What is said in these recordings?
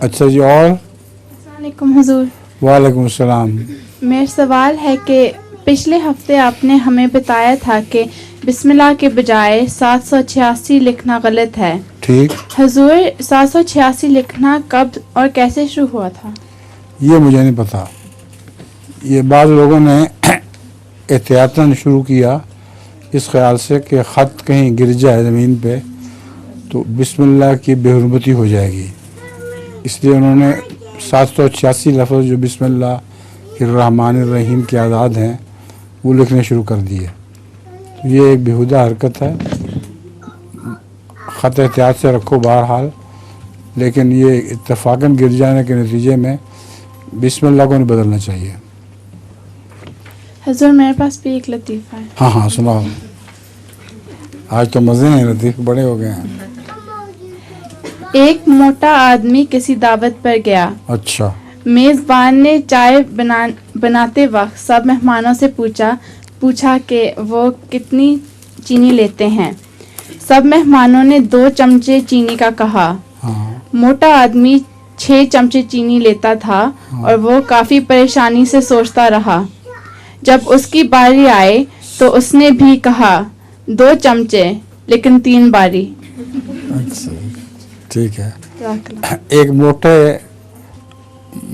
अच्छा जी, और अस्सलामुअलैकुम हुजूर। वालेकुम अस्सलाम। मेरा सवाल है कि पिछले हफ्ते आपने हमें बताया था कि बिस्मिल्लाह के बजाय 786 लिखना गलत है। ठीक, हुजूर 786 लिखना कब और कैसे शुरू हुआ था? ये मुझे नहीं पता। ये बाद लोगों ने एहतियातन शुरू किया इस ख्याल से कि ख़त कहीं गिर जाए ज़मीन पे तो बिस्मिल्लाह की बेहुरमती हो जाएगी, इसलिए उन्होंने 786 लफ्ज़ जो बिस्मिल्लाहिर्रहमानिर्रहीम के आदाद हैं वो लिखने शुरू कर दिए। तो ये एक बेहुदा हरकत है। ख़त एहतियात से रखो बहरहाल, लेकिन ये इत्तफाकन गिर जाने के नतीजे में बिस्मिल्लाह को नहीं बदलना चाहिए। हुजूर मेरे पास भी एक लतीफ़ा है। हाँ हाँ, सुनाओ। आज तो मज़े हैं, लतीफ़ बड़े हो गए हैं। एक मोटा आदमी किसी दावत पर गया। अच्छा, मेज़बान ने चाय बनाते वक्त सब मेहमानों से पूछा कि वो कितनी चीनी लेते हैं। सब मेहमानों ने 2 चमचे चीनी का कहा। हाँ मोटा आदमी 6 चमचे चीनी लेता था और वो काफ़ी परेशानी से सोचता रहा। जब उसकी बारी आई तो उसने भी कहा 2 चमचे, लेकिन 3 बारी। अच्छा, ठीक है। जज़ाकल्लाह। एक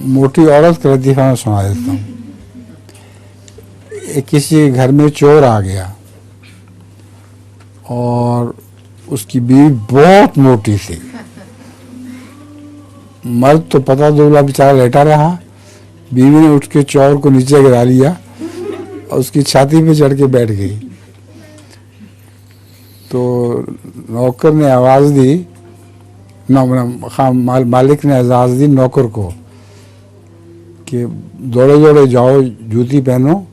मोटी औरत का लतीफ़ा मैं सुना देता हूँ। किसी घर में चोर आ गया और उसकी बीवी बहुत मोटी थी। मर्द तो पता दुबला बेचारा लेटा रहा, बीवी ने उठ के चोर को नीचे गिरा लिया और उसकी छाती पे चढ़ के बैठ गई। तो नौकर ने आवाज़ दी, मालिक ने आवाज़ दी नौकर को कि दौड़े दौड़े जाओ, जूती पहनो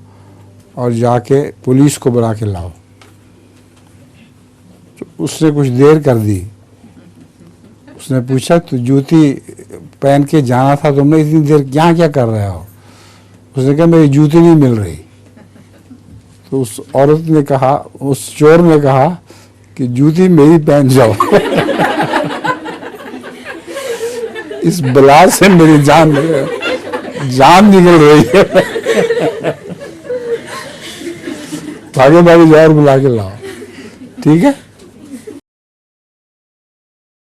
और जाके पुलिस को बुला के लाओ। तो उसने कुछ देर कर दी। उसने पूछा तो जूती पहन के जाना था तुमने, इतनी देर यहाँ क्या कर रहे हो? उसने कहा मेरी जूती नहीं मिल रही। तो उस औरत ने कहा, उस चोर ने कहा कि जूती मेरी पहन जाओ। इस बला से मेरी जान निकल रही है। भागे भागे जाओ और बुला के लाओ। ठीक है।